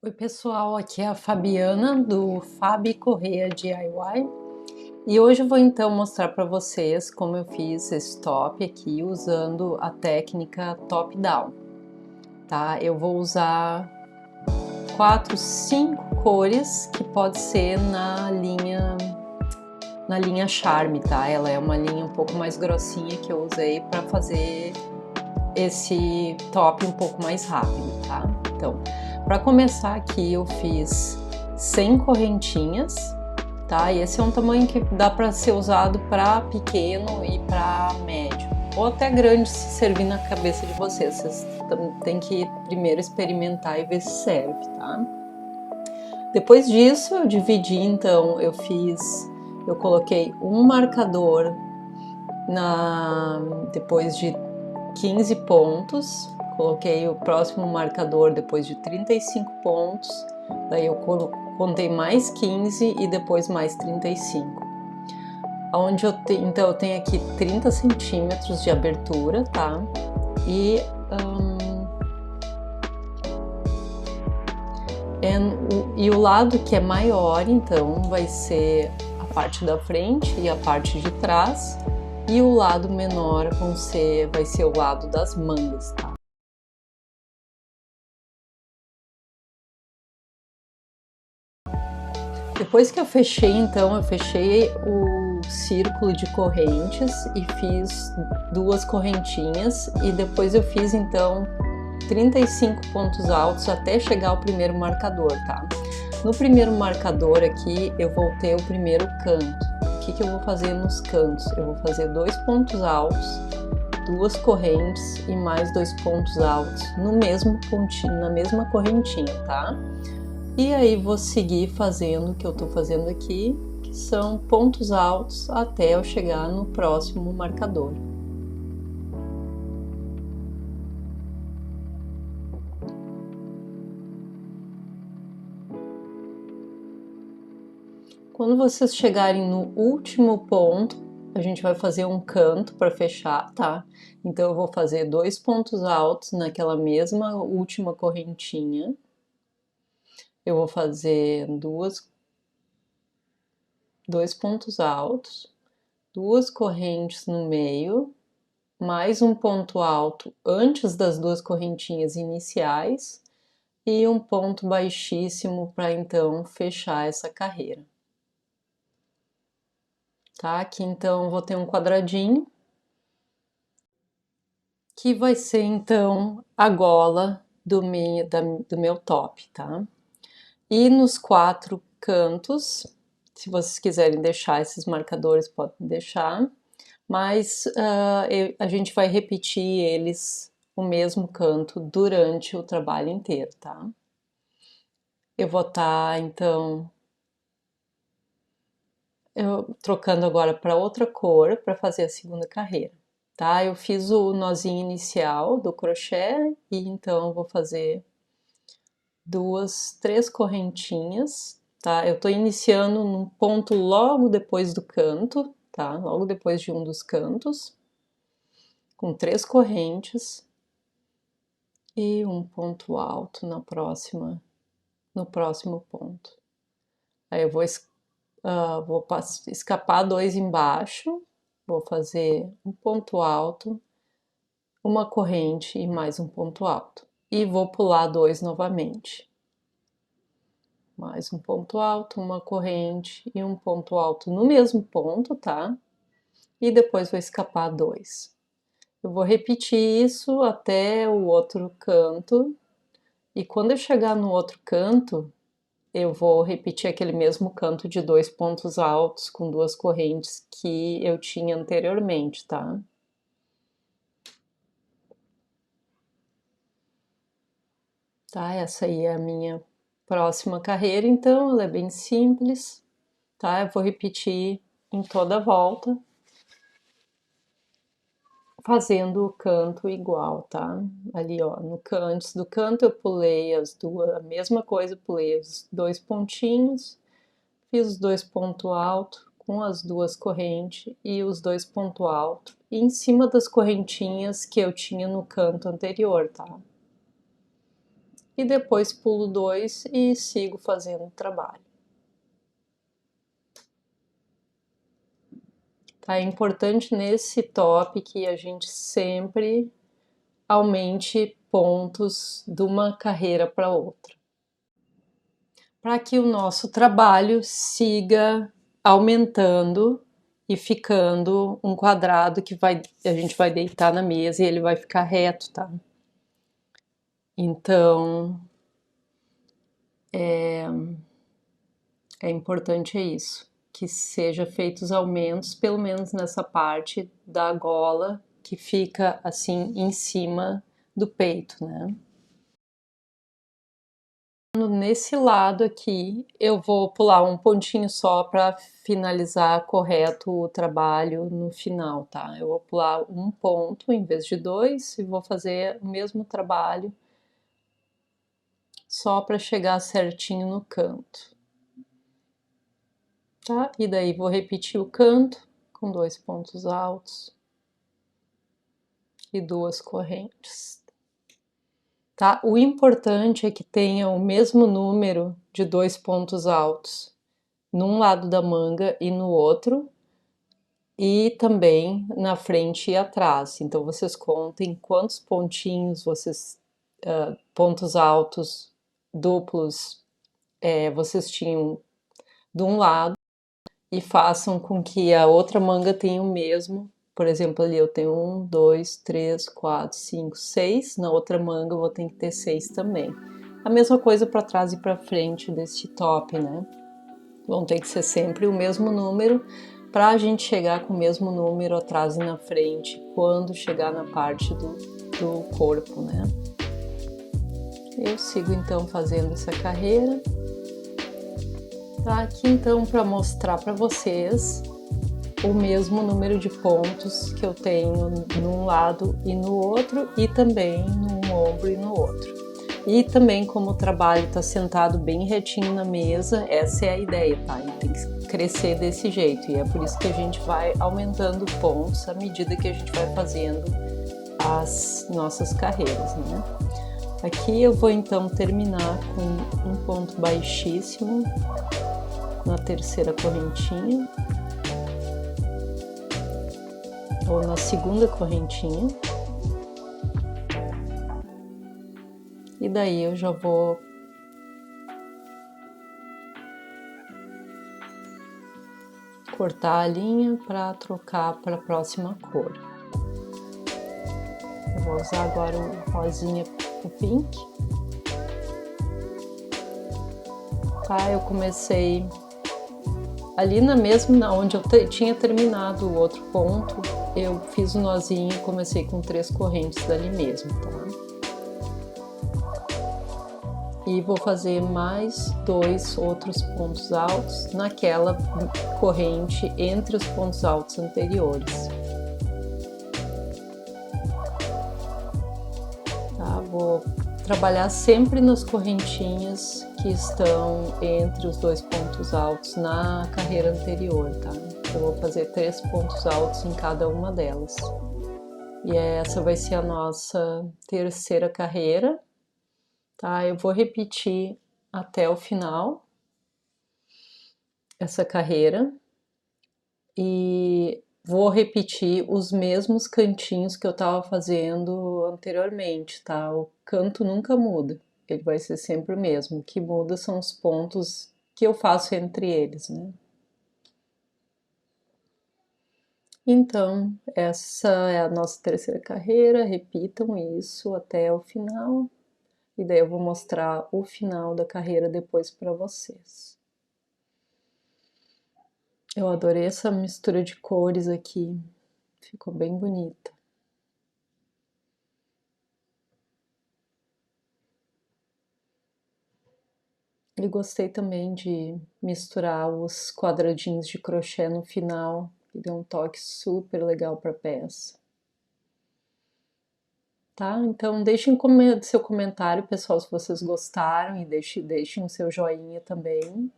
Oi pessoal, aqui é a Fabiana do Fabi Correia DIY e hoje eu vou então mostrar para vocês como eu fiz esse top aqui usando a técnica top down, tá? Eu vou usar 4, 5 cores que pode ser na linha Charme, tá? Ela é uma linha um pouco mais grossinha que eu usei para fazer esse top um pouco mais rápido, tá? Então, para começar aqui eu fiz 100 correntinhas, tá? E esse é um tamanho que dá para ser usado para pequeno e para médio, ou até grande se servir na cabeça de vocês. Vocês têm que primeiro experimentar e ver se serve, tá? Depois disso eu dividi, então eu coloquei um marcador depois de 15 pontos, coloquei o próximo marcador depois de 35 pontos, daí eu contei mais 15 e depois mais 35. Onde então eu tenho aqui 30 centímetros de abertura, tá? E o lado que é maior, então, vai ser a parte da frente e a parte de trás, e o lado menor vai ser o lado das mangas, tá? Depois que eu fechei, então, eu fechei o círculo de correntes e fiz 2 correntinhas, e depois eu fiz, então, 35 pontos altos até chegar ao primeiro marcador, tá? No primeiro marcador aqui, eu vou ter o primeiro canto. O que eu vou fazer nos cantos? Eu vou fazer 2 pontos altos, 2 correntes e mais 2 pontos altos no mesmo pontinho, na mesma correntinha, tá? E aí vou seguir fazendo o que eu tô fazendo aqui, que são pontos altos até eu chegar no próximo marcador. Quando vocês chegarem no último ponto, a gente vai fazer um canto para fechar, tá? Então eu vou fazer 2 pontos altos naquela mesma última correntinha. Eu vou fazer 2 pontos altos, 2 correntes no meio, mais um ponto alto antes das 2 correntinhas iniciais e um ponto baixíssimo para então fechar essa carreira. Tá? Aqui então vou ter um quadradinho que vai ser então a gola do meu top, tá? E nos 4 cantos, se vocês quiserem deixar esses marcadores, podem deixar, mas a gente vai repetir eles o mesmo canto durante o trabalho inteiro, tá? Eu vou estar então trocando agora para outra cor para fazer a segunda carreira, tá? Eu fiz o nozinho inicial do crochê e então eu vou fazer 2, 3 correntinhas, tá? Eu tô iniciando num ponto logo depois do canto, tá? Logo depois de um dos cantos, com 3 correntes e um ponto alto no próximo ponto. Aí eu vou escapar 2 embaixo, vou fazer um ponto alto, uma corrente e mais um ponto alto. E vou pular 2 novamente. Mais um ponto alto, uma corrente e um ponto alto no mesmo ponto, tá? E depois vou escapar 2. Eu vou repetir isso até o outro canto. E quando eu chegar no outro canto, eu vou repetir aquele mesmo canto de 2 pontos altos com 2 correntes que eu tinha anteriormente, tá? Tá, essa aí é a minha próxima carreira, então ela é bem simples, tá? Eu vou repetir em toda a volta, fazendo o canto igual, tá? Ali, ó, antes do canto eu pulei a mesma coisa, pulei os 2 pontinhos, fiz os 2 pontos altos com as 2 correntes e os 2 pontos altos em cima das correntinhas que eu tinha no canto anterior, tá? e depois pulo 2 e sigo fazendo o trabalho. Tá? É importante nesse top que a gente sempre aumente pontos de uma carreira para outra, para que o nosso trabalho siga aumentando e ficando um quadrado que a gente vai deitar na mesa e ele vai ficar reto, tá? Então, é importante isso, que seja feitos aumentos, pelo menos nessa parte da gola que fica assim em cima do peito, né? Nesse lado aqui, eu vou pular um pontinho só para finalizar correto o trabalho no final, tá? Eu vou pular um ponto em vez de dois e vou fazer o mesmo trabalho só para chegar certinho no canto, tá? E daí vou repetir o canto com 2 pontos altos e 2 correntes, tá? O importante é que tenha o mesmo número de 2 pontos altos num lado da manga e no outro, e também na frente e atrás. Então vocês contem quantos pontinhos pontos altos duplos vocês tinham de um lado e façam com que a outra manga tenha o mesmo. Por exemplo, ali eu tenho 1, 2, 3, 4, 5, 6. Na outra manga eu vou ter que ter 6 também. A mesma coisa para trás e para frente desse top, né? Vão ter que ser sempre o mesmo número para a gente chegar com o mesmo número atrás e na frente quando chegar na parte do corpo, né? Eu sigo então fazendo essa carreira. Tá aqui então para mostrar para vocês o mesmo número de pontos que eu tenho num lado e no outro, e também num ombro e no outro. E também, como o trabalho está sentado bem retinho na mesa, essa é a ideia, tá? Ele tem que crescer desse jeito, e é por isso que a gente vai aumentando pontos à medida que a gente vai fazendo as nossas carreiras, né? Aqui eu vou então terminar com um ponto baixíssimo na terceira correntinha, ou na segunda correntinha. E daí eu já vou cortar a linha para trocar para a próxima cor. Eu vou usar agora o rosinha, o pink. Tá, eu comecei ali na mesma, onde eu tinha terminado o outro ponto, eu fiz um nozinho e comecei com 3 correntes dali mesmo, tá? E vou fazer mais 2 outros pontos altos naquela corrente entre os pontos altos anteriores. Tá? Vou trabalhar sempre nas correntinhas que estão entre os 2 pontos altos na carreira anterior, tá? Eu vou fazer 3 pontos altos em cada uma delas. E essa vai ser a nossa terceira carreira. Tá, eu vou repetir até o final essa carreira e vou repetir os mesmos cantinhos que eu estava fazendo anteriormente, tá? O canto nunca muda, ele vai ser sempre o mesmo. O que muda são os pontos que eu faço entre eles, né? Então, essa é a nossa terceira carreira, repitam isso até o final. E daí eu vou mostrar o final da carreira depois para vocês. Eu adorei essa mistura de cores aqui, ficou bem bonita. E gostei também de misturar os quadradinhos de crochê no final, que deu um toque super legal para a peça. Tá? Então deixem seu comentário, pessoal, se vocês gostaram, e deixem o seu joinha também,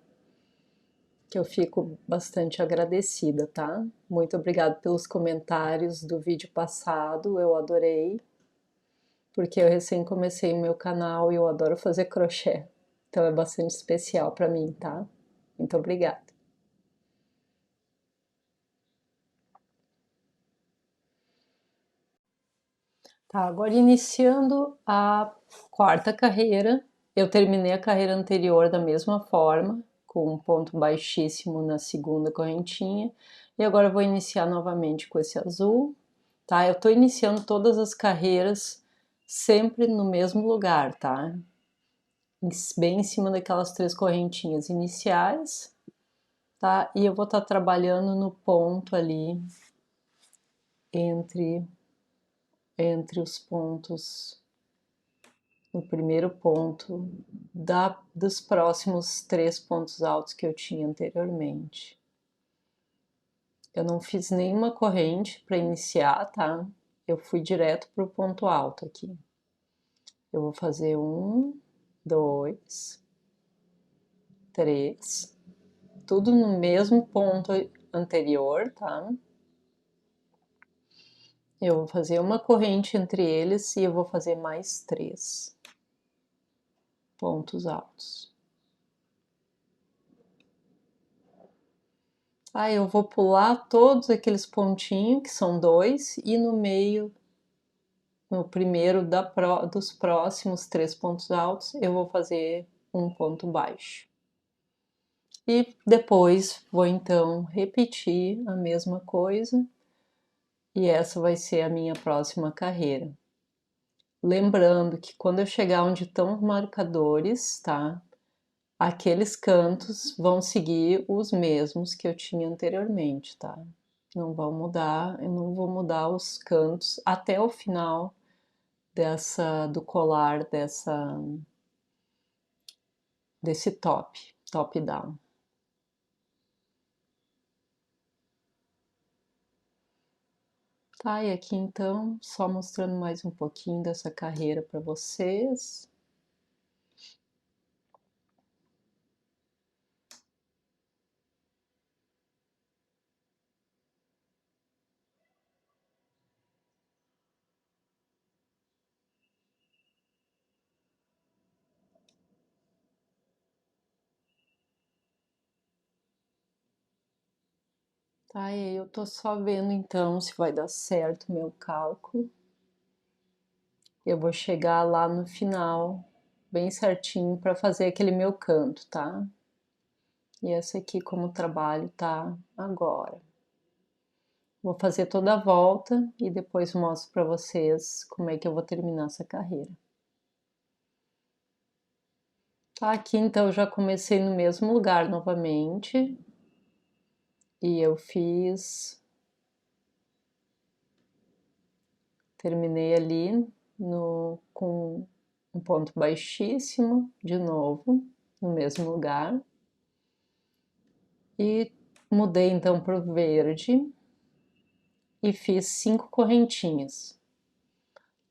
que eu fico bastante agradecida, tá? Muito obrigada pelos comentários do vídeo passado, eu adorei. porque eu recém comecei o meu canal e eu adoro fazer crochê. Então é bastante especial para mim, tá? Muito obrigada. Tá, agora iniciando a quarta carreira, eu terminei a carreira anterior da mesma forma, com um ponto baixíssimo na segunda correntinha, e agora eu vou iniciar novamente com esse azul, tá? Eu tô iniciando todas as carreiras sempre no mesmo lugar, tá? Bem em cima daquelas três correntinhas iniciais, tá? E eu vou estar trabalhando no ponto ali entre os pontos, no primeiro ponto dos próximos três pontos altos que eu tinha anteriormente. Eu não fiz nenhuma corrente para iniciar, tá? Eu fui direto para o ponto alto aqui. Eu vou fazer um, dois, três, tudo no mesmo ponto anterior, tá? Eu vou fazer uma corrente entre eles e eu vou fazer mais três pontos altos. Aí eu vou pular todos aqueles pontinhos, que são dois, e no meio, no primeiro dos próximos três pontos altos, eu vou fazer um ponto baixo. E depois vou então repetir a mesma coisa, e essa vai ser a minha próxima carreira. Lembrando que quando eu chegar onde estão os marcadores, tá? Aqueles cantos vão seguir os mesmos que eu tinha anteriormente, tá? Não vão mudar, eu não vou mudar os cantos até o final do colar desse top down. Tá, e aqui então, só mostrando mais um pouquinho dessa carreira para vocês. Tá, e aí eu tô só vendo então se vai dar certo o meu cálculo. Eu vou chegar lá no final, bem certinho, para fazer aquele meu canto, tá? E essa aqui como o trabalho tá agora. Vou fazer toda a volta e depois mostro para vocês como é que eu vou terminar essa carreira. Tá, aqui então eu já comecei no mesmo lugar novamente. E eu terminei ali com um ponto baixíssimo, de novo, no mesmo lugar. E mudei então para o verde e fiz 5 correntinhas.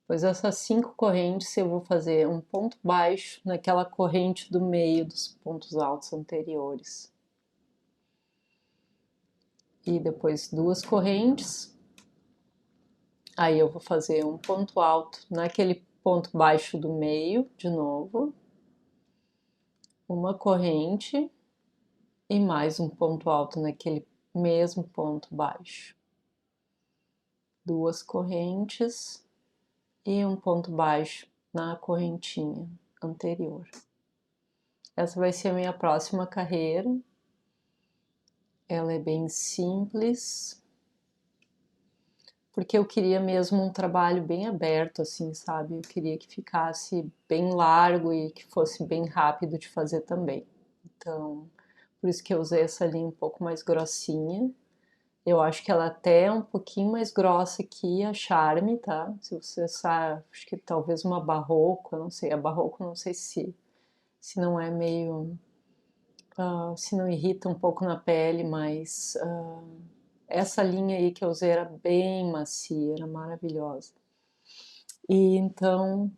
Pois essas 5 correntes eu vou fazer um ponto baixo naquela corrente do meio dos pontos altos anteriores. E depois 2 correntes. Aí eu vou fazer um ponto alto naquele ponto baixo do meio, de novo. Uma corrente e mais um ponto alto naquele mesmo ponto baixo. 2 correntes e um ponto baixo na correntinha anterior. Essa vai ser a minha próxima carreira. Ela é bem simples, porque eu queria mesmo um trabalho bem aberto, assim, sabe? Eu queria que ficasse bem largo e que fosse bem rápido de fazer também. Então, por isso que eu usei essa linha um pouco mais grossinha. Eu acho que ela até é um pouquinho mais grossa que a Charme, tá? Se você sabe, acho que talvez uma Barroco, eu não sei. A Barroco não sei se não é meio... se não irrita um pouco na pele, mas essa linha aí que eu usei era bem macia, era maravilhosa. E então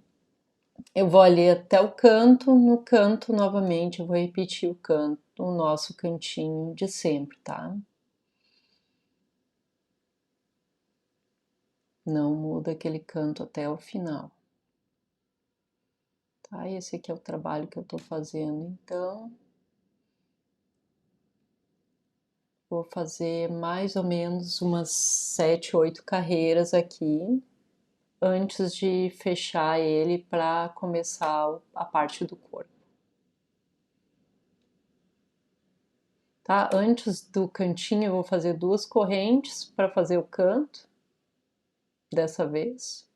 eu vou ali até o canto, no canto novamente eu vou repetir o canto, o nosso cantinho de sempre, tá? Não muda aquele canto até o final. Tá? Esse aqui é o trabalho que eu tô fazendo, então vou fazer mais ou menos umas 7, 8 carreiras aqui antes de fechar ele para começar a parte do corpo. Tá? Antes do cantinho eu vou fazer 2 correntes para fazer o canto dessa vez.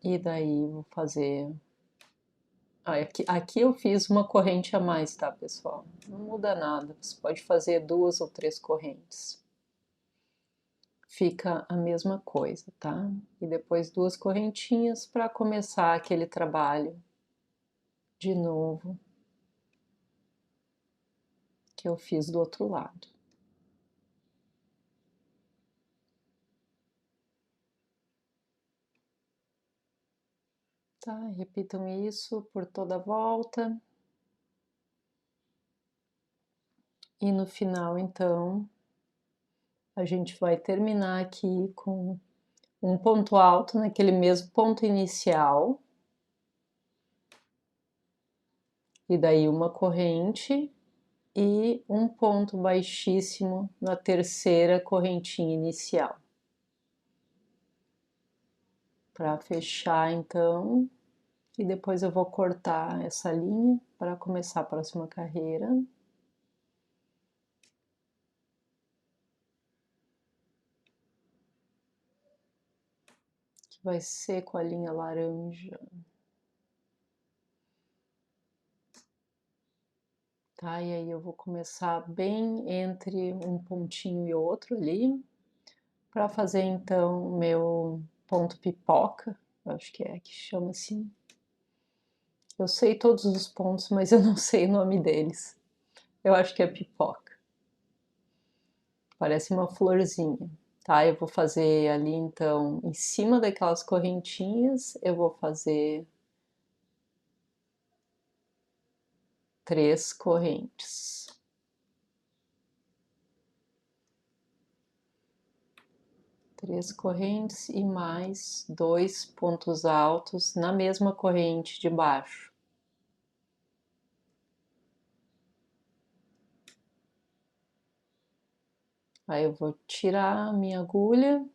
E daí vou fazer. Aqui eu fiz uma corrente a mais, tá, pessoal? Não muda nada. Você pode fazer 2 ou 3 correntes. Fica a mesma coisa, tá? E depois 2 correntinhas para começar aquele trabalho de novo que eu fiz do outro lado. Tá? Repitam isso por toda a volta. E no final, então, a gente vai terminar aqui com um ponto alto naquele mesmo ponto inicial. E daí uma corrente e um ponto baixíssimo na terceira correntinha inicial. Para fechar, então, e depois eu vou cortar essa linha para começar a próxima carreira. Que vai ser com a linha laranja. Tá, e aí eu vou começar bem entre um pontinho e outro ali, para fazer então o meu ponto pipoca, acho que é que chama assim. Eu sei todos os pontos, mas eu não sei o nome deles. Eu acho que é pipoca. Parece uma florzinha, tá? Eu vou fazer ali então, em cima daquelas correntinhas, eu vou fazer 3 correntes. 3 correntes e mais 2 pontos altos na mesma corrente de baixo. Aí eu vou tirar a minha agulha,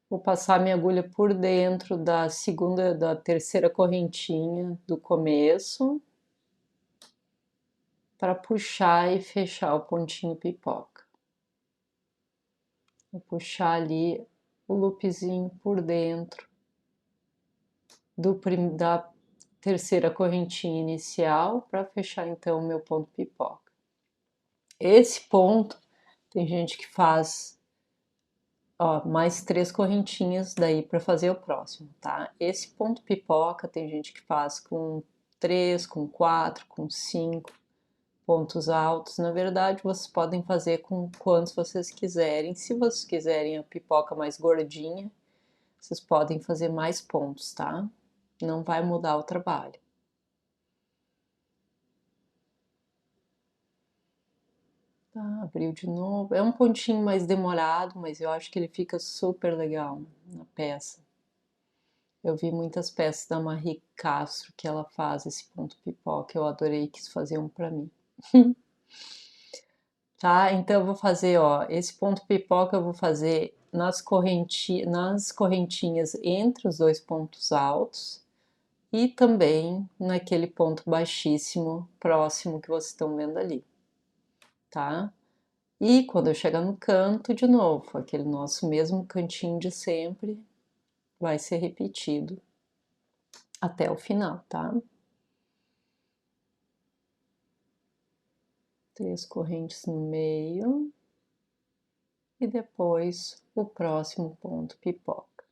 vou passar a minha agulha por dentro da segunda, da terceira correntinha do começo, para puxar e fechar o pontinho pipoca. Vou puxar ali o loopzinho por dentro da terceira correntinha inicial para fechar então o meu ponto pipoca. Esse ponto tem gente que faz mais 3 correntinhas daí para fazer o próximo, tá? Esse ponto pipoca tem gente que faz com 3, com 4, com 5 pontos altos. Na verdade, vocês podem fazer com quantos vocês quiserem. Se vocês quiserem a pipoca mais gordinha, vocês podem fazer mais pontos, tá? Não vai mudar o trabalho. Tá, abriu de novo. É um pontinho mais demorado, mas eu acho que ele fica super legal na peça. Eu vi muitas peças da Marie Castro que ela faz esse ponto pipoca. Eu adorei, quis fazer um pra mim. Tá, então eu vou fazer, esse ponto pipoca eu vou fazer nas correntinhas entre os 2 pontos altos e também naquele ponto baixíssimo próximo que vocês estão vendo ali, tá? E quando eu chegar no canto, de novo, aquele nosso mesmo cantinho de sempre vai ser repetido até o final, tá? 3 correntes no meio e depois o próximo ponto pipoca.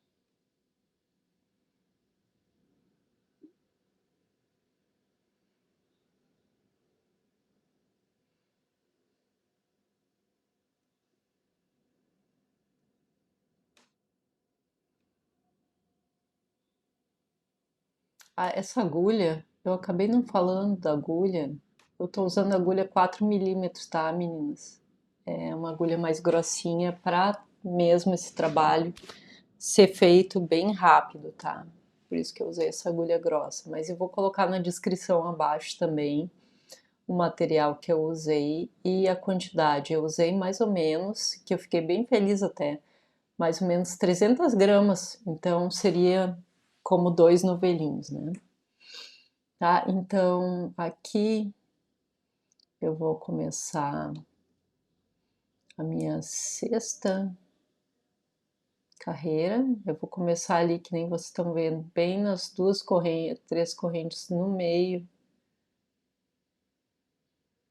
Essa agulha, eu acabei não falando da agulha. Eu tô usando a agulha 4 milímetros, tá, meninas? É uma agulha mais grossinha para mesmo esse trabalho ser feito bem rápido, tá? Por isso que eu usei essa agulha grossa, mas eu vou colocar na descrição abaixo também o material que eu usei e a quantidade. Eu usei mais ou menos, que eu fiquei bem feliz até, mais ou menos 300 gramas, então seria como 2 novelinhos, né? Tá, então aqui eu vou começar a minha sexta carreira. Eu vou começar ali, que nem vocês estão vendo, bem nas duas correntes, três correntes no meio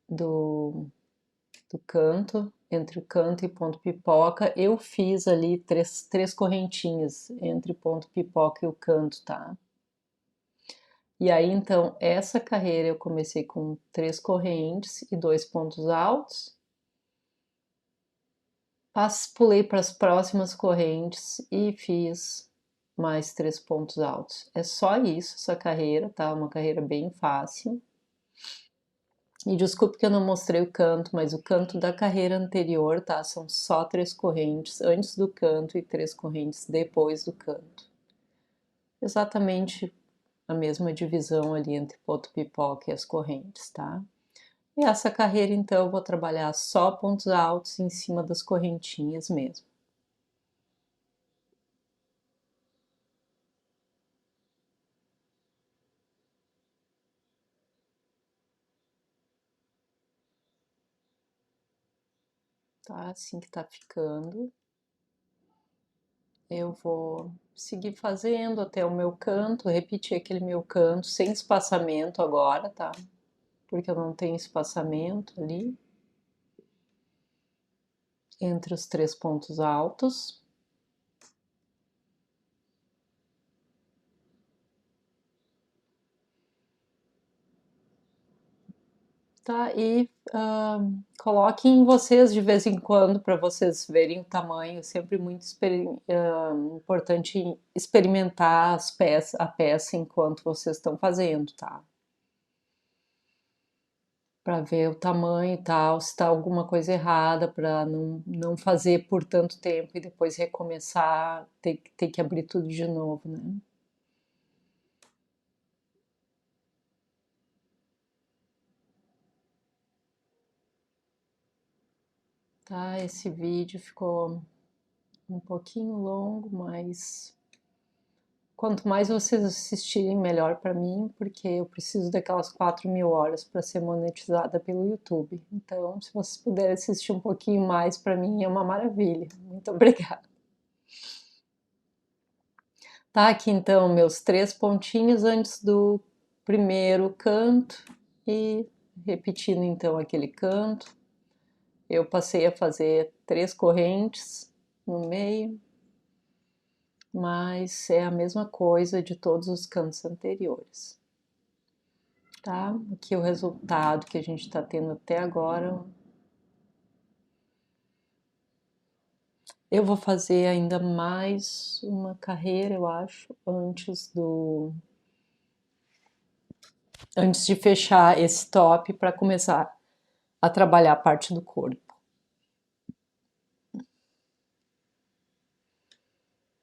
do, do canto, entre o canto e ponto pipoca. Eu fiz ali três correntinhas entre ponto pipoca e o canto, tá? E aí, então, essa carreira eu comecei com 3 correntes e 2 pontos altos. Pulei para as próximas correntes e fiz mais 3 pontos altos. É só isso, essa carreira, tá? Uma carreira bem fácil. E desculpe que eu não mostrei o canto, mas o canto da carreira anterior, tá? São só 3 correntes antes do canto e 3 correntes depois do canto. Exatamente a mesma divisão ali entre ponto pipoca e as correntes, tá? E essa carreira, então, eu vou trabalhar só pontos altos em cima das correntinhas mesmo. Tá? Assim que tá ficando. Eu vou seguir fazendo até o meu canto, repetir aquele meu canto sem espaçamento agora, tá? Porque eu não tenho espaçamento ali entre os 3 pontos altos. Tá? E coloquem vocês de vez em quando para vocês verem o tamanho. É sempre muito importante experimentar a peça enquanto vocês estão fazendo, tá? Para ver o tamanho e tal, se está alguma coisa errada, para não fazer por tanto tempo e depois recomeçar, ter que abrir tudo de novo, né? Tá, esse vídeo ficou um pouquinho longo, mas quanto mais vocês assistirem, melhor para mim, porque eu preciso daquelas 4.000 horas para ser monetizada pelo YouTube. Então, se vocês puderem assistir um pouquinho mais, para mim é uma maravilha. Muito obrigada. Tá aqui então meus 3 pontinhos antes do primeiro canto e repetindo então aquele canto. Eu passei a fazer 3 correntes no meio, mas é a mesma coisa de todos os cantos anteriores, tá? Aqui o resultado que a gente está tendo até agora. Eu vou fazer ainda mais uma carreira, eu acho, antes de fechar esse top para começar a trabalhar a parte do corpo.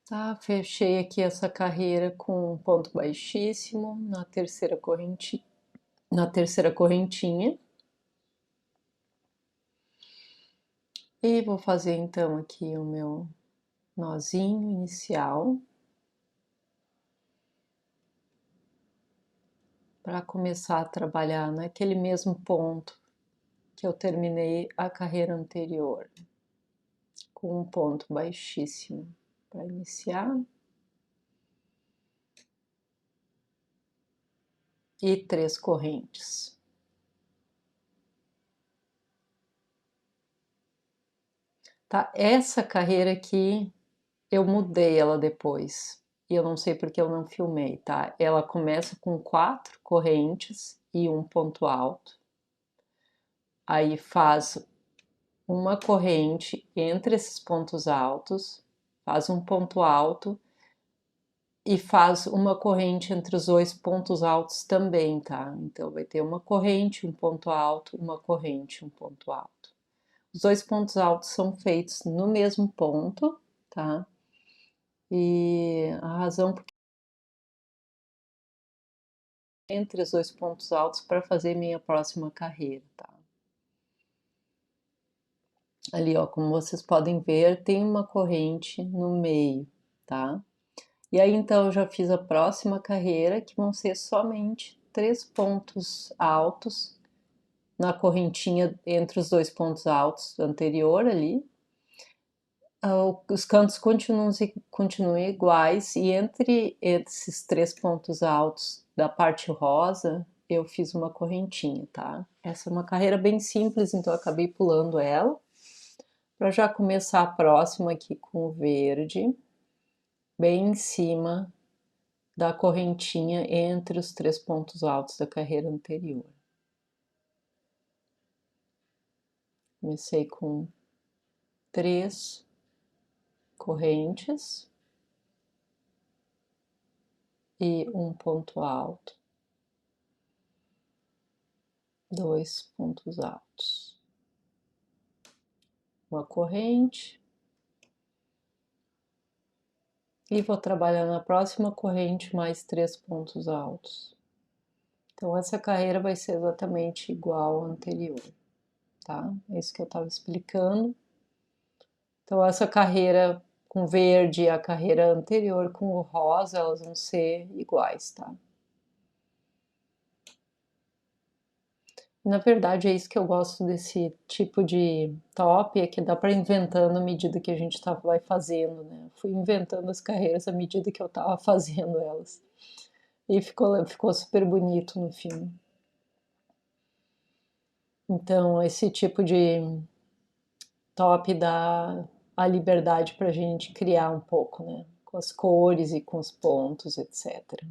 Tá, fechei aqui essa carreira com um ponto baixíssimo na terceira correntinha. E vou fazer então aqui o meu nozinho inicial para começar a trabalhar naquele mesmo ponto que eu terminei a carreira anterior, com um ponto baixíssimo para iniciar e 3 correntes. Tá? Essa carreira aqui eu mudei ela depois. E eu não sei porque eu não filmei, tá? Ela começa com 4 correntes e um ponto alto. Aí faz uma corrente entre esses pontos altos, faz um ponto alto e faz uma corrente entre os 2 pontos altos também, tá? Então vai ter uma corrente, um ponto alto, uma corrente, um ponto alto. Os 2 pontos altos são feitos no mesmo ponto, tá? E a razão porque entre os dois pontos altos para fazer minha próxima carreira, tá? Ali, ó, como vocês podem ver, tem uma corrente no meio, tá? E aí então eu já fiz a próxima carreira, que vão ser somente 3 pontos altos na correntinha entre os dois pontos altos anterior ali. Os cantos continuam iguais e entre esses 3 pontos altos da parte rosa eu fiz uma correntinha, tá? Essa é uma carreira bem simples, então eu acabei pulando ela para já começar a próxima aqui com o verde, bem em cima da correntinha entre os 3 pontos altos da carreira anterior. Comecei com 3 correntes e um ponto alto, 2 pontos altos, uma corrente e vou trabalhar na próxima corrente mais 3 pontos altos. Então essa carreira vai ser exatamente igual à anterior, tá? É isso que eu estava explicando. Então essa carreira com verde e a carreira anterior com o rosa, elas vão ser iguais, tá? Na verdade, é isso que eu gosto desse tipo de top, é que dá para inventando à medida que a gente vai fazendo, né? Fui inventando as carreiras à medida que eu estava fazendo elas. E ficou super bonito no fim. Então, esse tipo de top dá a liberdade para a gente criar um pouco, né? Com as cores e com os pontos, etc.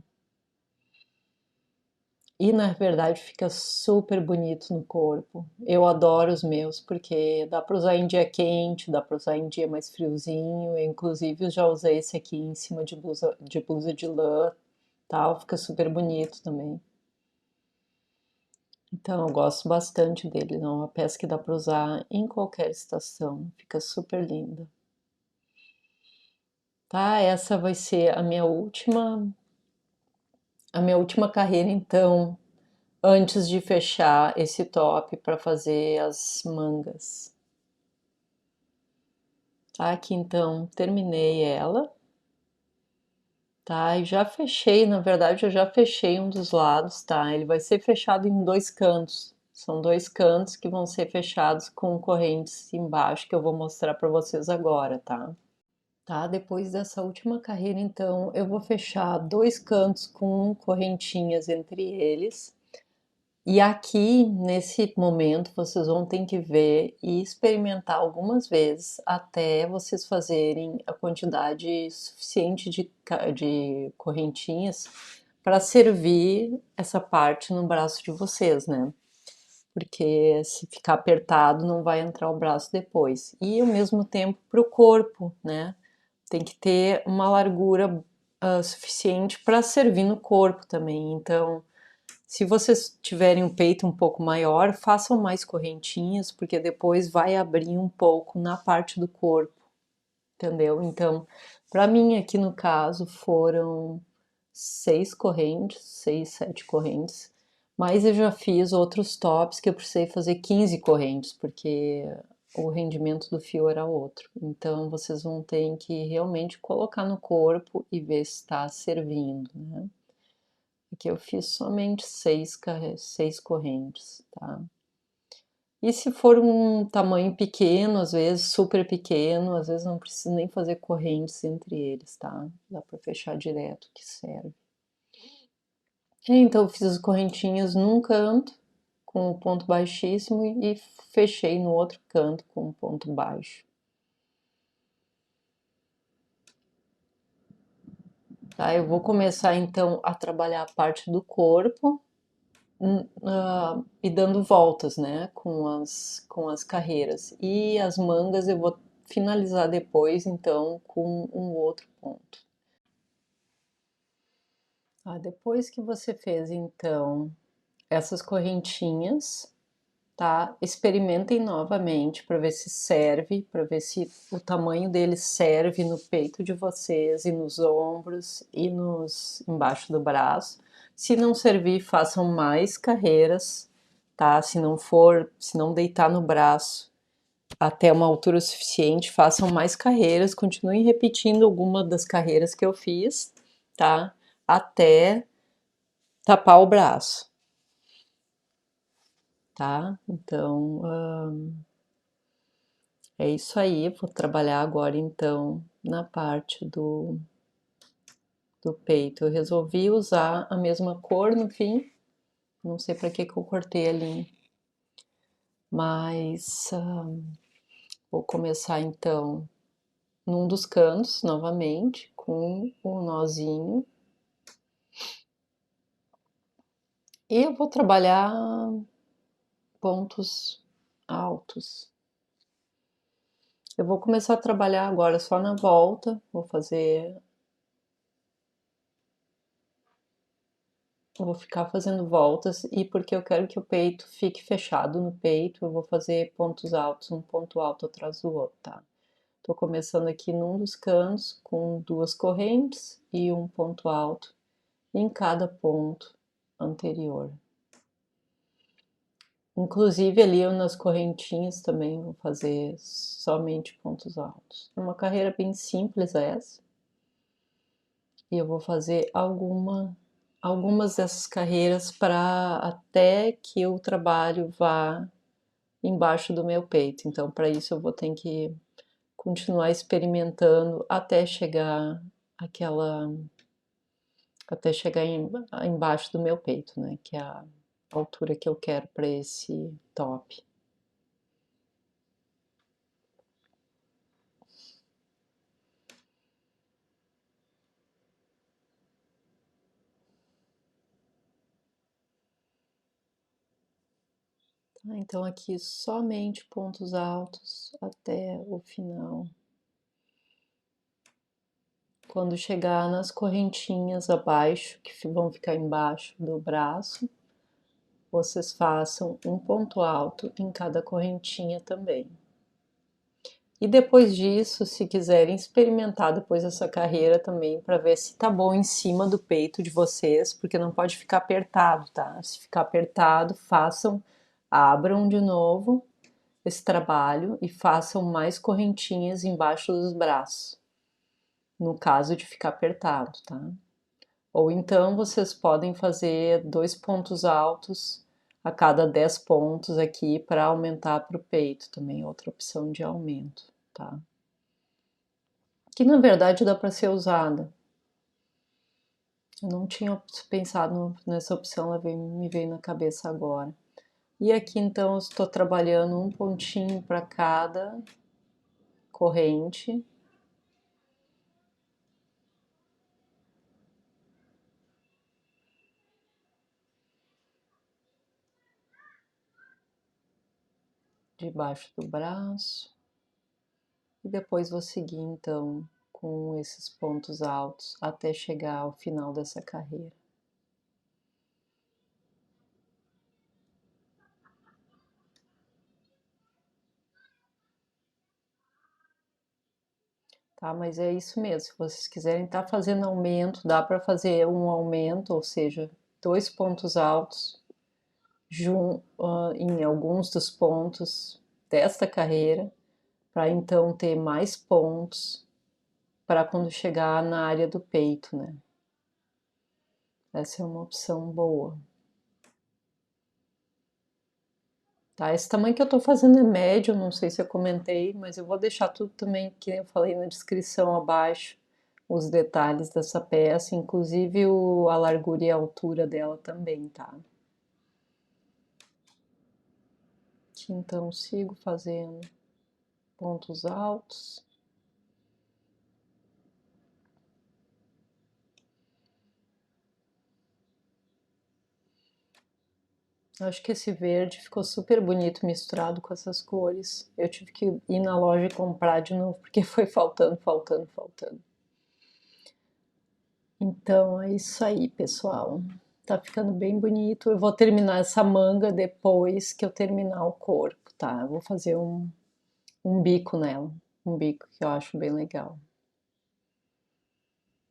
E na verdade fica super bonito no corpo. Eu adoro os meus porque dá para usar em dia quente, dá para usar em dia mais friozinho. Eu, inclusive, eu já usei esse aqui em cima de blusa de lã, tal, fica super bonito também. Então eu gosto bastante dele, é uma peça que dá para usar em qualquer estação, fica super linda. Tá, essa vai ser a minha última carreira então, antes de fechar esse top para fazer as mangas. Tá, aqui então terminei ela, tá? E já fechei, na verdade eu já fechei um dos lados, tá? Ele vai ser fechado em dois cantos. São dois cantos que vão ser fechados com correntes embaixo que eu vou mostrar para vocês agora, tá? Tá, depois dessa última carreira, então, eu vou fechar dois cantos com correntinhas entre eles. E aqui, nesse momento, vocês vão ter que ver e experimentar algumas vezes até vocês fazerem a quantidade suficiente de correntinhas para servir essa parte no braço de vocês, né? Porque se ficar apertado, não vai entrar o braço depois. E ao mesmo tempo para o corpo, né? Tem que ter uma largura suficiente para servir no corpo também. Então, se vocês tiverem um peito um pouco maior, façam mais correntinhas, porque depois vai abrir um pouco na parte do corpo, entendeu? Então, para mim aqui no caso foram 6 correntes, 6, 7 correntes, mas eu já fiz outros tops que eu precisei fazer 15 correntes, porque o rendimento do fio era outro. Então, vocês vão ter que realmente colocar no corpo e ver se está servindo, né? Aqui eu fiz somente 6 correntes, tá? E se for um tamanho pequeno, às vezes super pequeno, às vezes não precisa nem fazer correntes entre eles, tá? Dá para fechar direto que serve. Então eu fiz as correntinhas num canto com o ponto baixíssimo e fechei no outro canto com o ponto baixo. Tá, eu vou começar então a trabalhar a parte do corpo e dando voltas, né, com as carreiras. E as mangas eu vou finalizar depois, então, com um outro ponto. Depois que você fez, então, essas correntinhas, tá? Experimentem novamente para ver se serve, para ver se o tamanho dele serve no peito de vocês e nos ombros e embaixo do braço. Se não servir, façam mais carreiras, tá? Se não deitar no braço até uma altura suficiente, façam mais carreiras, continuem repetindo alguma das carreiras que eu fiz, tá? Até tapar o braço, tá? Então, é isso aí. Vou trabalhar agora então na parte do peito. Eu resolvi usar a mesma cor no fim, não sei para que eu cortei a linha, mas vou começar então num dos cantos novamente com o nozinho. E eu vou trabalhar pontos altos. Eu vou começar a trabalhar agora só na volta, vou ficar fazendo voltas e porque eu quero que o peito fique fechado no peito, eu vou fazer pontos altos, um ponto alto atrás do outro, tá? Tô começando aqui num dos cantos com 2 correntes e um ponto alto em cada ponto anterior. Inclusive ali nas correntinhas também vou fazer somente pontos altos. É uma carreira bem simples essa. E eu vou fazer algumas dessas carreiras para até que o trabalho vá embaixo do meu peito. Então, para isso eu vou ter que continuar experimentando até chegar embaixo do meu peito, né? Que é a altura que eu quero para esse top. Tá, então aqui somente pontos altos até o final. Quando chegar nas correntinhas abaixo, que vão ficar embaixo do braço, vocês façam um ponto alto em cada correntinha também. E depois disso, se quiserem experimentar depois essa carreira também para ver se tá bom em cima do peito de vocês, porque não pode ficar apertado, tá? Se ficar apertado, abram de novo esse trabalho e façam mais correntinhas embaixo dos braços, no caso de ficar apertado, tá? Ou então vocês podem fazer 2 pontos altos a cada 10 pontos aqui para aumentar para o peito também, outra opção de aumento, tá? Que na verdade dá para ser usada. Eu não tinha pensado nessa opção, ela me veio na cabeça agora. E aqui então eu estou trabalhando um pontinho para cada corrente. Debaixo do braço. E depois vou seguir então com esses pontos altos até chegar ao final dessa carreira. Tá, mas é isso mesmo. Se vocês quiserem estar fazendo aumento, dá para fazer um aumento, ou seja, 2 pontos altos em alguns dos pontos desta carreira, para então ter mais pontos para quando chegar na área do peito, né? Essa é uma opção boa. Tá, esse tamanho que eu tô fazendo é médio, não sei se eu comentei, mas eu vou deixar tudo também que eu falei na descrição abaixo, os detalhes dessa peça, inclusive a largura e a altura dela também, tá? Aqui então sigo fazendo pontos altos. Acho que esse verde ficou super bonito misturado com essas cores. Eu tive que ir na loja e comprar de novo, porque foi faltando. Então é isso aí, pessoal. Tá ficando bem bonito. Eu vou terminar essa manga depois que eu terminar o corpo, tá? Eu vou fazer um bico nela, um bico que eu acho bem legal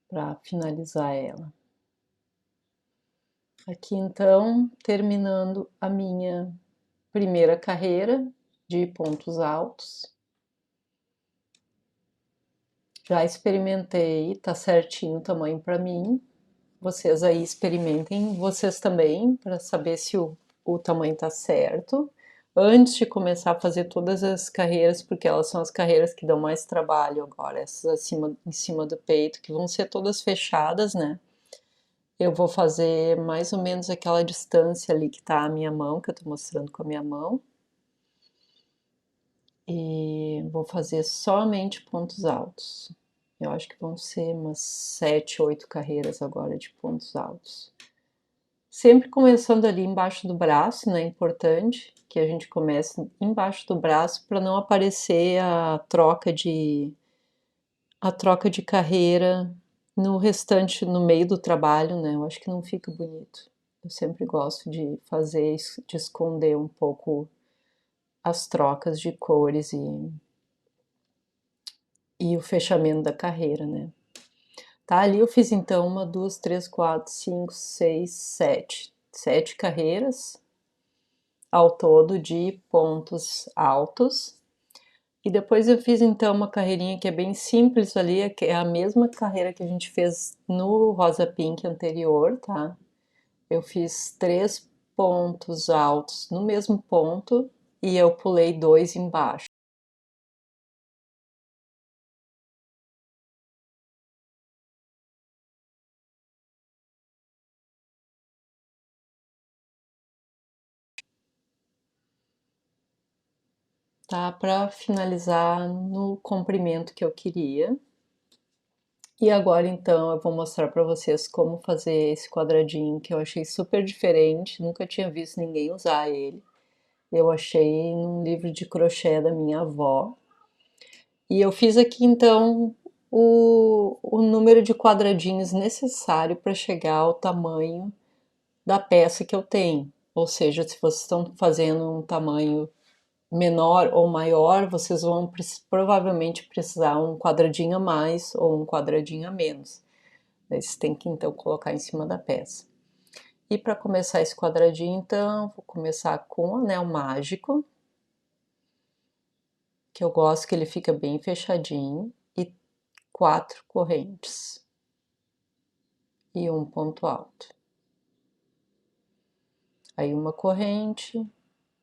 para finalizar ela. Aqui então, terminando a minha primeira carreira de pontos altos. Já experimentei, tá certinho o tamanho para mim. Vocês aí experimentem, vocês também, para saber se o tamanho tá certo. Antes de começar a fazer todas as carreiras, porque elas são as carreiras que dão mais trabalho agora, essas acima, em cima do peito, que vão ser todas fechadas, né? Eu vou fazer mais ou menos aquela distância ali que tá a minha mão, que eu tô mostrando com a minha mão. E vou fazer somente pontos altos. Eu acho que vão ser umas 7, 8 carreiras agora de pontos altos. Sempre começando ali embaixo do braço, né? É importante que a gente comece embaixo do braço para não aparecer a troca de carreira no restante, no meio do trabalho, né? Eu acho que não fica bonito. Eu sempre gosto de fazer isso, de esconder um pouco as trocas de cores e o fechamento da carreira, né? Tá, ali eu fiz então uma, duas, três, quatro, cinco, seis, sete. Sete carreiras ao todo de pontos altos. E depois eu fiz então uma carreirinha que é bem simples ali, que é a mesma carreira que a gente fez no Rosa Pink anterior, tá? Eu fiz 3 pontos altos no mesmo ponto e eu pulei 2 embaixo. Tá? Para finalizar no comprimento que eu queria. E agora então eu vou mostrar para vocês como fazer esse quadradinho que eu achei super diferente, nunca tinha visto ninguém usar ele. Eu achei num livro de crochê da minha avó. E eu fiz aqui então o número de quadradinhos necessário para chegar ao tamanho da peça que eu tenho. Ou seja, se vocês estão fazendo um tamanho menor ou maior, vocês vão provavelmente precisar um quadradinho a mais ou um quadradinho a menos. Você tem que então colocar em cima da peça. E para começar esse quadradinho, então, vou começar com o anel mágico, que eu gosto que ele fica bem fechadinho, e 4 correntes e um ponto alto. Aí uma corrente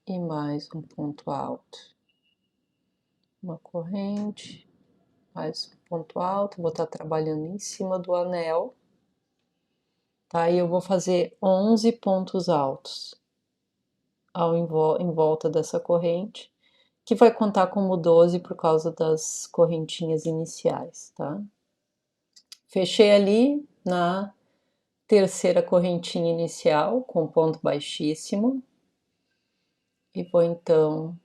e mais um ponto alto. Uma corrente, mais um ponto alto, vou estar trabalhando em cima do anel, tá? E eu vou fazer 11 pontos altos em volta dessa corrente, que vai contar como 12 por causa das correntinhas iniciais, tá? Fechei ali na terceira correntinha inicial com ponto baixíssimo e vou então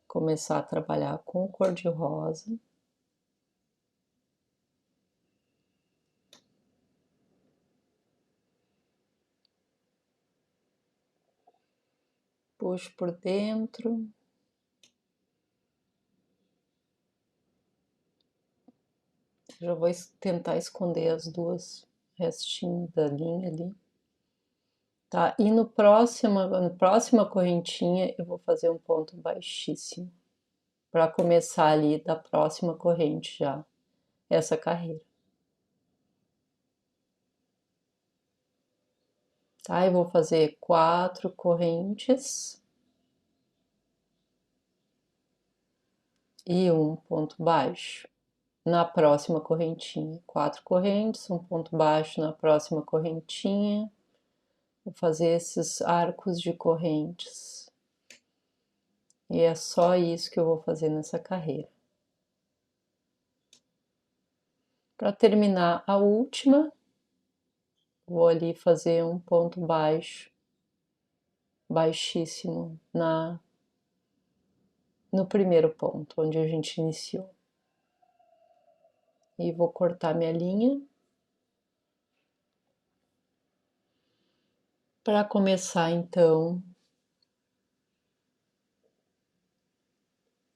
começar a trabalhar com cor de rosa. Puxo por dentro. Já vou tentar esconder as duas restinhos da linha ali. Tá? E na próxima correntinha eu vou fazer um ponto baixíssimo para começar ali da próxima corrente já essa carreira. Tá? Eu vou fazer 4 correntes e um ponto baixo na próxima correntinha. 4 correntes, um ponto baixo na próxima correntinha. Vou fazer esses arcos de correntes. E é só isso que eu vou fazer nessa carreira. Para terminar a última, vou ali fazer um ponto baixo, baixíssimo no primeiro ponto, onde a gente iniciou. E vou cortar minha linha. Para começar, então,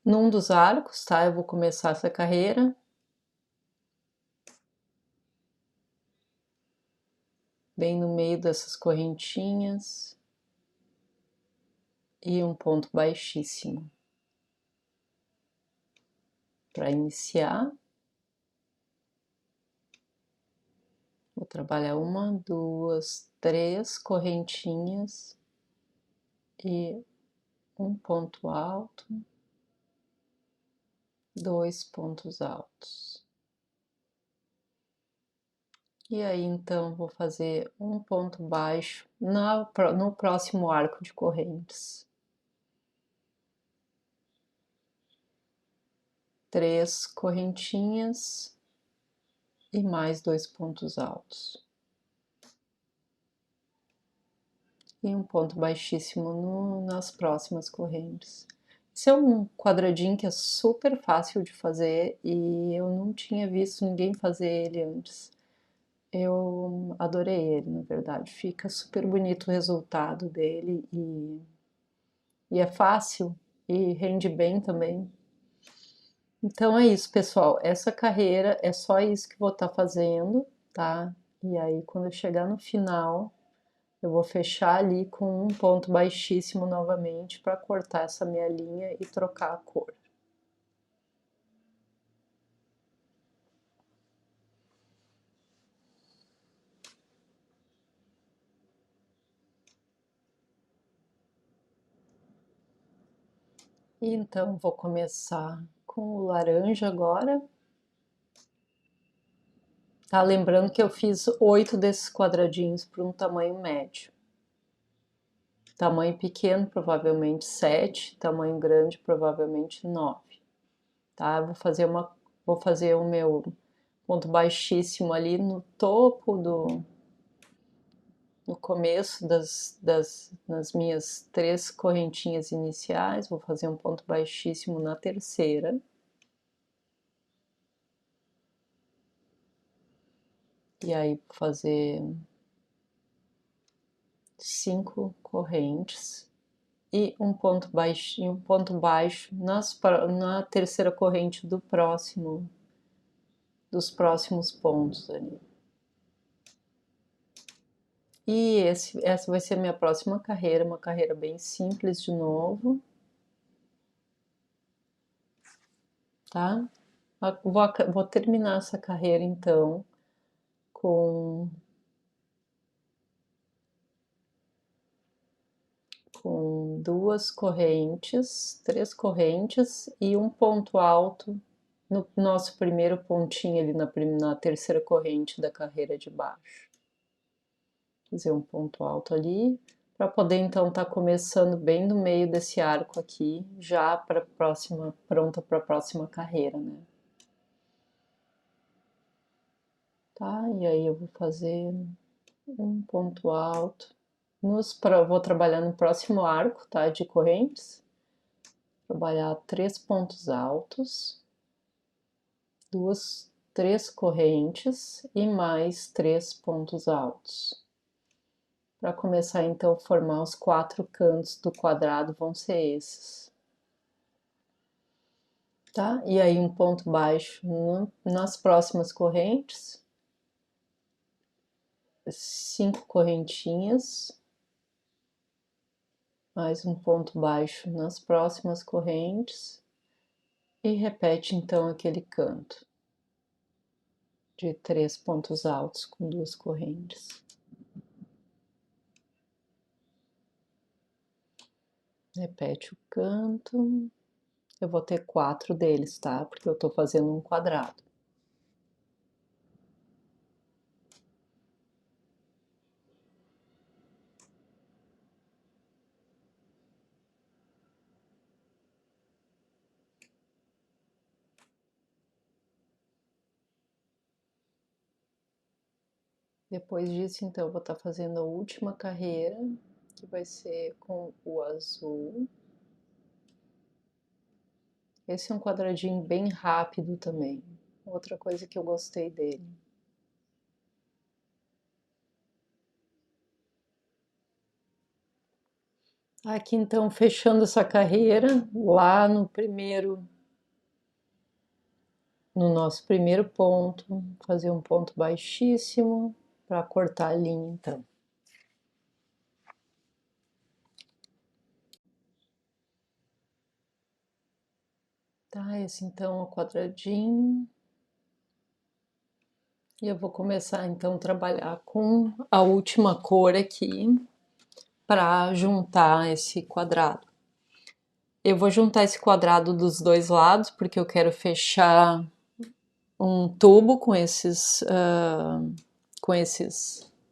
num dos arcos, tá? Eu vou começar essa carreira. Bem no meio dessas correntinhas. E um ponto baixíssimo. Para iniciar. Vou trabalhar uma, duas, três correntinhas e um ponto alto, dois pontos altos. E aí então vou fazer um ponto baixo no próximo arco de correntes. Três correntinhas e mais dois pontos altos. E um ponto baixíssimo nas próximas correntes. Esse é um quadradinho que é super fácil de fazer e eu não tinha visto ninguém fazer ele antes. Eu adorei ele, na verdade. Fica super bonito o resultado dele e é fácil e rende bem também. Então é isso, pessoal. Essa carreira é só isso que vou estar fazendo, tá? E aí, quando eu chegar no final, eu vou fechar ali com um ponto baixíssimo novamente para cortar essa minha linha e trocar a cor. Então, vou começar com o laranja agora. Tá? Lembrando que eu fiz 8 desses quadradinhos para um tamanho médio. Tamanho pequeno, provavelmente 7, tamanho grande, provavelmente 9. Tá? Vou fazer o meu ponto baixíssimo ali no topo no começo nas minhas 3 correntinhas iniciais, vou fazer um ponto baixíssimo na terceira. E aí vou fazer 5 correntes e um ponto baixo na terceira corrente dos próximos pontos ali. E essa vai ser a minha próxima carreira, uma carreira bem simples de novo, tá? Vou terminar essa carreira então com duas correntes, 3 correntes e um ponto alto no nosso primeiro pontinho ali na terceira corrente da carreira de baixo. Fazer um ponto alto ali, para poder então estar começando bem no meio desse arco aqui, já para pronta para a próxima carreira, né? Tá? E aí eu vou fazer um ponto alto. Vou trabalhar no próximo arco, tá? De correntes. Trabalhar 3 pontos altos, três correntes e mais 3 pontos altos. Para começar então a formar os 4 cantos do quadrado vão ser esses. Tá? E aí um ponto baixo nas próximas correntes. 5 correntinhas. Mais um ponto baixo nas próximas correntes. E repete então aquele canto de 3 pontos altos com 2 correntes. Repete o canto. Eu vou ter 4 deles, tá? Porque eu tô fazendo um quadrado. Depois disso, então, eu vou estar fazendo a última carreira, que vai ser com o azul. Esse é um quadradinho bem rápido também. Outra coisa que eu gostei dele. Aqui então, fechando essa carreira, lá no nosso primeiro ponto, fazer um ponto baixíssimo para cortar a linha então. Tá, esse então é o quadradinho. E eu vou começar então a trabalhar com a última cor aqui para juntar esse quadrado. Eu vou juntar esse quadrado dos dois lados porque eu quero fechar um tubo com esses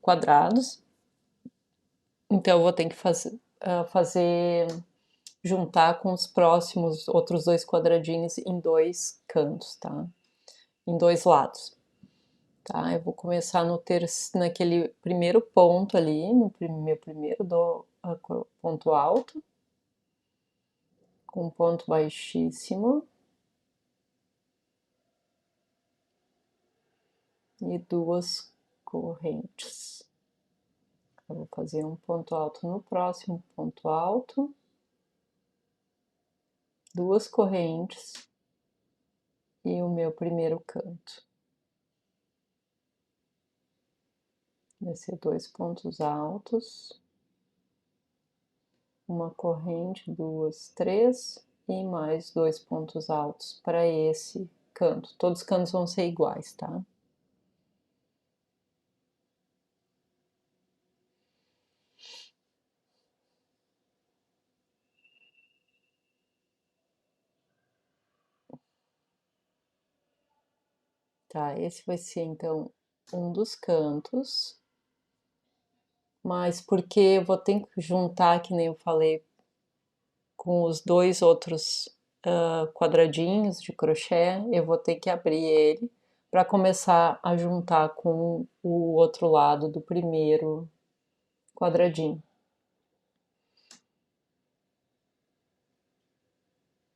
quadrados. Então eu vou ter que fazer juntar com os próximos outros dois quadradinhos em dois cantos, tá? Em dois lados. Tá, eu vou começar naquele primeiro ponto ali, no meu primeiro ponto alto, com um ponto baixíssimo e duas correntes. Eu vou fazer um ponto alto no próximo ponto alto, duas correntes e o meu primeiro canto. Vai ser dois pontos altos, uma corrente, duas, três e mais dois pontos altos para esse canto. Todos os cantos vão ser iguais, tá? Tá, esse vai ser então um dos cantos, mas porque eu vou ter que juntar, que nem eu falei, com os dois outros quadradinhos de crochê, eu vou ter que abrir ele para começar a juntar com o outro lado do primeiro quadradinho.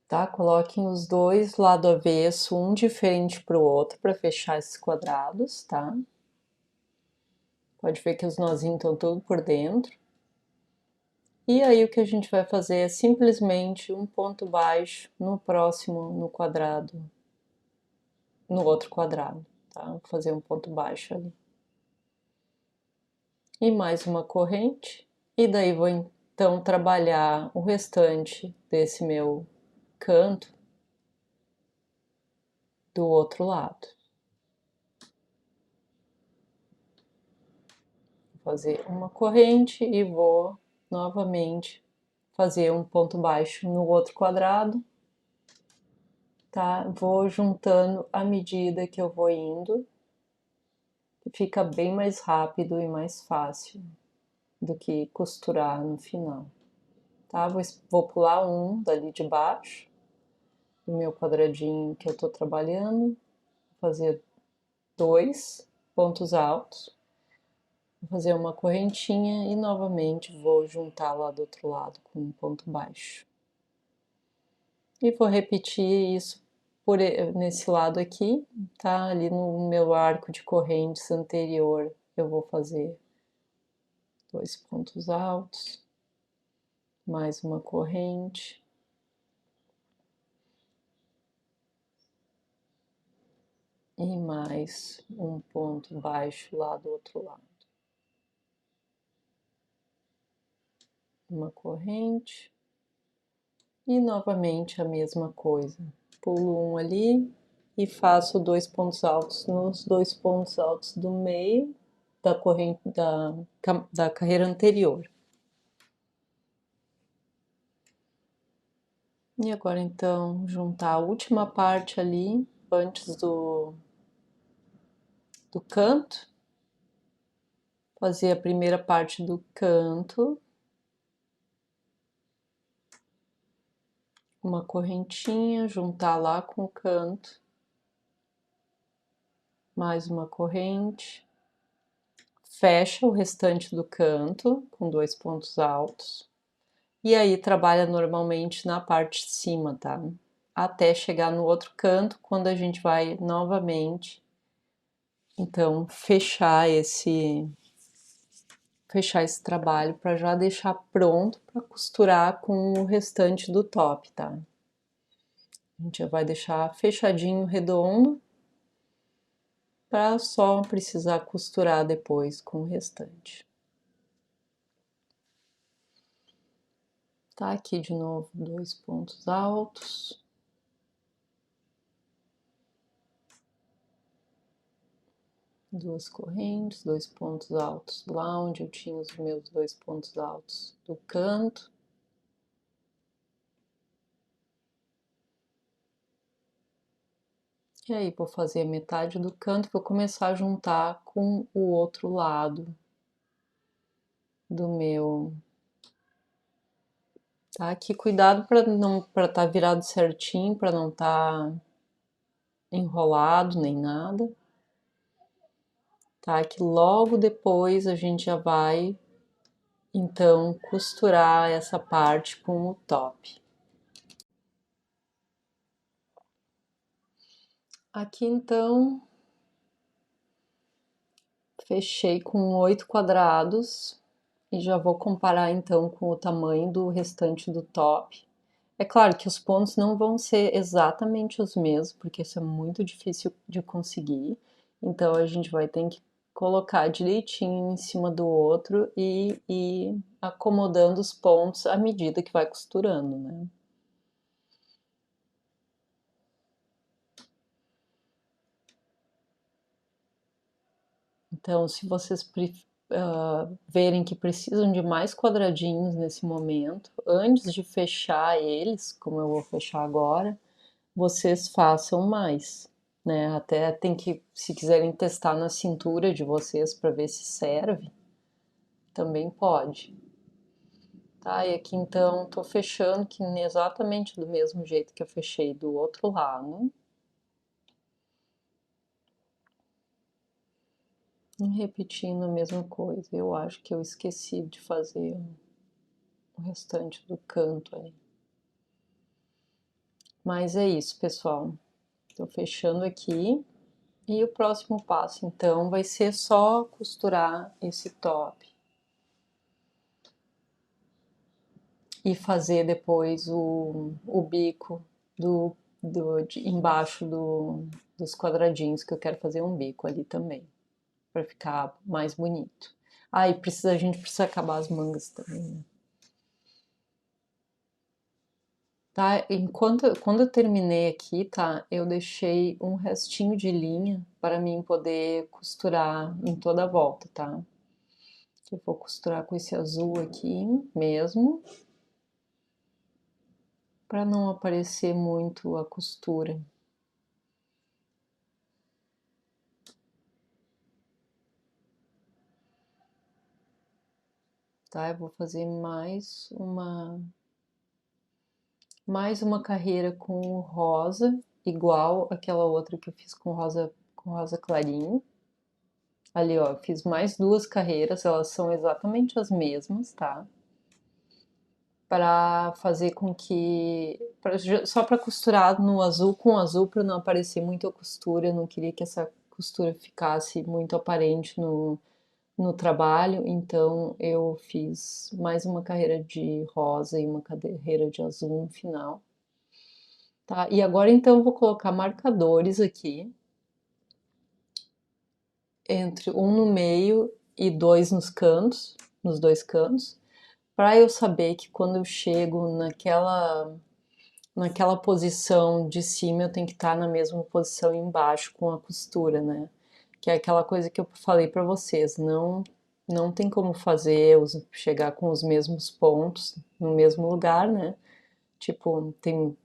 Tá? Coloquem os dois lado avesso, um diferente para o outro, para fechar esses quadrados, tá? Pode ver que os nozinhos estão tudo por dentro. E aí o que a gente vai fazer é simplesmente um ponto baixo no próximo, no quadrado, no outro quadrado, tá? Vou fazer um ponto baixo ali. E mais uma corrente. E daí vou então trabalhar o restante desse meu canto do outro lado. Vou fazer uma corrente e vou novamente fazer um ponto baixo no outro quadrado, tá? Vou juntando à medida que eu vou indo, fica bem mais rápido e mais fácil do que costurar no final, tá? Vou pular um dali de baixo, do meu quadradinho que eu tô trabalhando, vou fazer dois pontos altos, vou fazer uma correntinha e novamente vou juntar lá do outro lado com um ponto baixo. E vou repetir isso nesse lado aqui, tá? Ali no meu arco de correntes anterior, eu vou fazer dois pontos altos, mais uma corrente. E mais um ponto baixo lá do outro lado. Uma corrente. E novamente a mesma coisa. Pulo um ali e faço dois pontos altos nos dois pontos altos do meio da corrente da carreira anterior. E agora então juntar a última parte ali antes do canto, fazer a primeira parte do canto, uma correntinha, juntar lá com o canto, mais uma corrente, fecha o restante do canto com dois pontos altos e aí trabalha normalmente na parte de cima, tá? Até chegar no outro canto, quando a gente vai novamente, então, fechar esse trabalho para já deixar pronto para costurar com o restante do top, tá? A gente já vai deixar fechadinho, redondo, para só precisar costurar depois com o restante. Tá aqui de novo 2 pontos altos. Duas correntes, 2 pontos altos lá onde eu tinha os meus 2 pontos altos do canto. E aí, vou fazer metade do canto e vou começar a juntar com o outro lado do meu. Tá? Aqui, cuidado para estar virado certinho, para não estar enrolado nem nada. Tá? Que logo depois a gente já vai então costurar essa parte com o top. Aqui então fechei com 8 quadrados e já vou comparar então com o tamanho do restante do top. É claro que os pontos não vão ser exatamente os mesmos, porque isso é muito difícil de conseguir. Então a gente vai ter que colocar direitinho em cima do outro e acomodando os pontos à medida que vai costurando, né? Então, se vocês verem que precisam de mais quadradinhos nesse momento, antes de fechar eles, como eu vou fechar agora, vocês façam mais, né? Até tem que, se quiserem testar na cintura de vocês para ver se serve, também pode. Tá, e aqui então tô fechando que exatamente do mesmo jeito que eu fechei do outro lado. E repetindo a mesma coisa. Eu acho que eu esqueci de fazer o restante do canto aí. Mas é isso, pessoal. Tô fechando aqui. E o próximo passo, então, vai ser só costurar esse top. E fazer depois o bico embaixo dos quadradinhos, que eu quero fazer um bico ali também, para ficar mais bonito. Ah, e a gente precisa acabar as mangas também, né? Tá, quando eu terminei aqui, tá, eu deixei um restinho de linha para mim poder costurar em toda a volta, tá? Eu vou costurar com esse azul aqui mesmo, para não aparecer muito a costura. Tá, eu vou fazer mais uma carreira com rosa, igual aquela outra que eu fiz com rosa clarinho. Ali, ó, eu fiz mais 2 carreiras, elas são exatamente as mesmas, tá? Para fazer com que só para costurar no azul com azul para não aparecer muito a costura, eu não queria que essa costura ficasse muito aparente no trabalho, então eu fiz mais uma carreira de rosa e uma carreira de azul no final. Tá? E agora então eu vou colocar marcadores aqui, entre um no meio e 2 nos cantos, nos 2 cantos, para eu saber que quando eu chego naquela posição de cima eu tenho que estar na mesma posição embaixo com a costura, né? Que é aquela coisa que eu falei para vocês, não tem como chegar com os mesmos pontos no mesmo lugar, né? Tipo,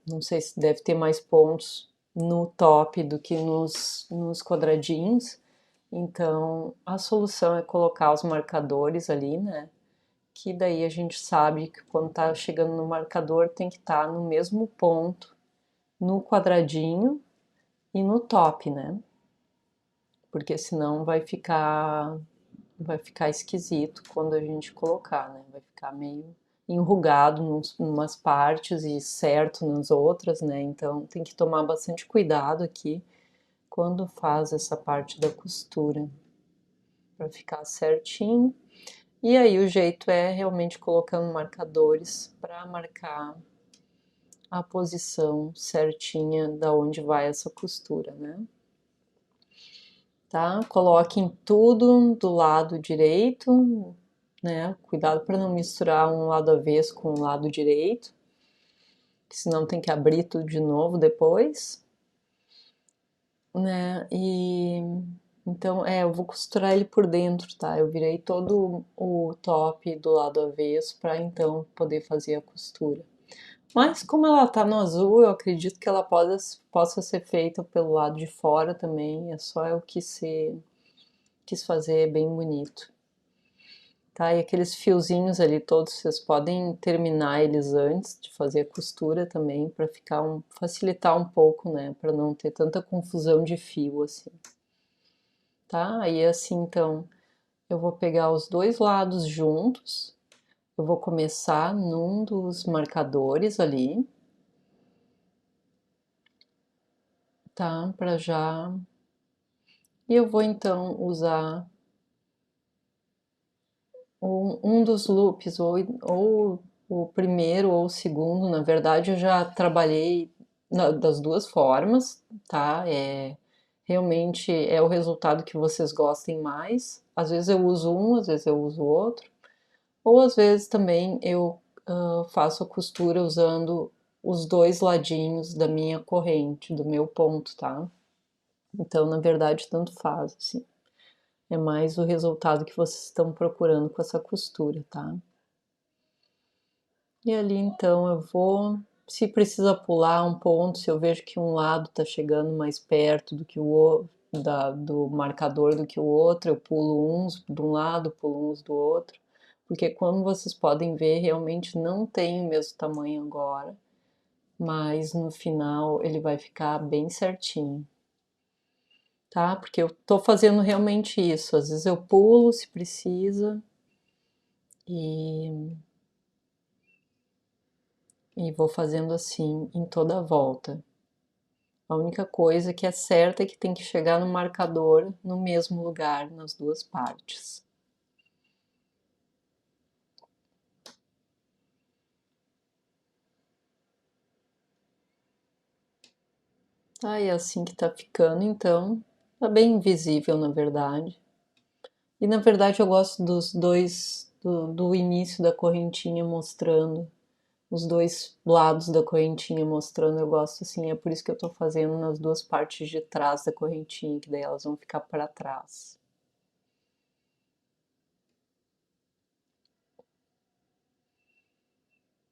não sei se deve ter mais pontos no top do que nos quadradinhos. Então, a solução é colocar os marcadores ali, né? Que daí a gente sabe que quando tá chegando no marcador tem que estar no mesmo ponto, no quadradinho e no top, né? Porque senão vai ficar esquisito quando a gente colocar, né? Vai ficar meio enrugado umas partes e certo nas outras, né? Então tem que tomar bastante cuidado aqui quando faz essa parte da costura para ficar certinho. E aí o jeito é realmente colocando marcadores para marcar a posição certinha da onde vai essa costura, né? Tá? Coloque em tudo do lado direito, né? Cuidado para não misturar um lado avesso com o lado direito, senão tem que abrir tudo de novo depois, né? E então, eu vou costurar ele por dentro, tá? Eu virei todo o top do lado avesso para então poder fazer a costura. Mas como ela tá no azul, eu acredito que ela possa ser feita pelo lado de fora também. É só eu quis fazer bem bonito. Tá? E aqueles fiozinhos ali todos, vocês podem terminar eles antes de fazer a costura também, para facilitar um pouco, né? Para não ter tanta confusão de fio assim. Tá? Aí assim, então, eu vou pegar os dois lados juntos. Eu vou começar num dos marcadores ali, tá? Para já. E eu vou então usar um dos loops, ou o primeiro ou o segundo. Na verdade, eu já trabalhei das duas formas, tá? Realmente é o resultado que vocês gostem mais. Às vezes eu uso um, às vezes eu uso outro. Ou às vezes também eu faço a costura usando os dois ladinhos da minha corrente, do meu ponto, tá? Então, na verdade, tanto faz, assim. É mais o resultado que vocês estão procurando com essa costura, tá? E ali então eu vou, se precisa pular um ponto, se eu vejo que um lado tá chegando mais perto do que o outro, do marcador do que o outro, eu pulo uns de um lado, pulo uns do outro, porque como vocês podem ver, realmente não tem o mesmo tamanho agora, mas no final ele vai ficar bem certinho, tá? Porque eu tô fazendo realmente isso, às vezes eu pulo se precisa e, e vou fazendo assim em toda a volta. A única coisa que é certa é que tem que chegar no marcador no mesmo lugar nas duas partes. Tá, é assim que tá ficando, então. Tá bem visível, na verdade. E na verdade eu gosto dos dois, do início da correntinha mostrando, os dois lados da correntinha mostrando, eu gosto assim, é por isso que eu tô fazendo nas duas partes de trás da correntinha, que daí elas vão ficar para trás.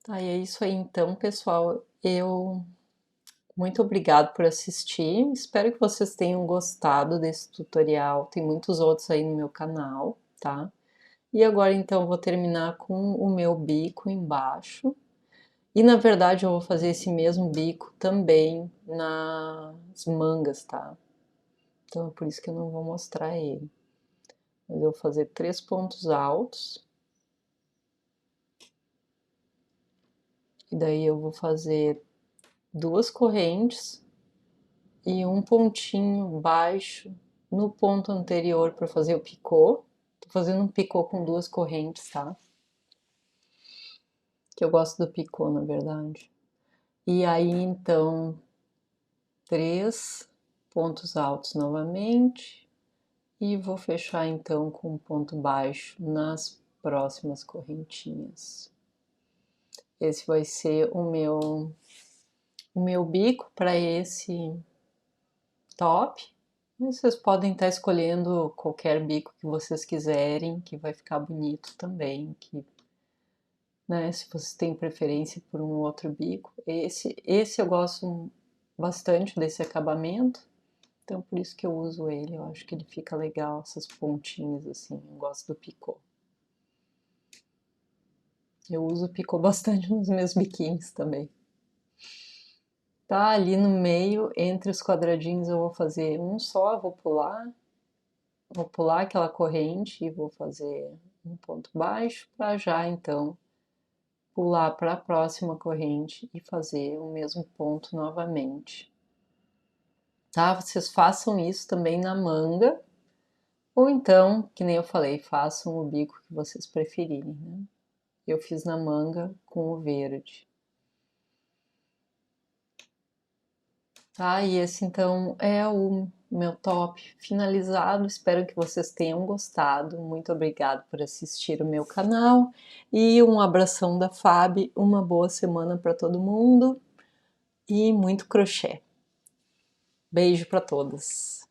Tá, e é isso aí então, pessoal. Muito obrigado por assistir. Espero que vocês tenham gostado desse tutorial. Tem muitos outros aí no meu canal, tá? E agora então eu vou terminar com o meu bico embaixo. E na verdade eu vou fazer esse mesmo bico também nas mangas, tá? Então é por isso que eu não vou mostrar ele. Mas eu vou fazer 3 pontos altos. E daí eu vou fazer 2 correntes e um pontinho baixo no ponto anterior para fazer o picô. Tô fazendo um picô com 2 correntes, tá? Que eu gosto do picô, na verdade. E aí, então, 3 pontos altos novamente. E vou fechar, então, com um ponto baixo nas próximas correntinhas. Esse vai ser o meu bico para esse top. Vocês podem estar escolhendo qualquer bico que vocês quiserem, que vai ficar bonito também, né, se vocês têm preferência por um outro bico. Esse eu gosto bastante desse acabamento, então por isso que eu uso ele. Eu acho que ele fica legal, essas pontinhas assim. Eu gosto do picô. Eu uso o picô bastante nos meus biquínis também. Tá ali no meio, entre os quadradinhos, eu vou fazer um só, vou pular aquela corrente e vou fazer um ponto baixo para já então pular para a próxima corrente e fazer o mesmo ponto novamente. Tá? Vocês façam isso também na manga, Ou então, que nem eu falei, façam o bico que vocês preferirem, né? Eu fiz na manga com o verde. Tá, e esse então é o meu top finalizado. Espero que vocês tenham gostado. Muito obrigado por assistir o meu canal e um abração da Fábio. Uma boa semana para todo mundo e muito crochê. Beijo para todas.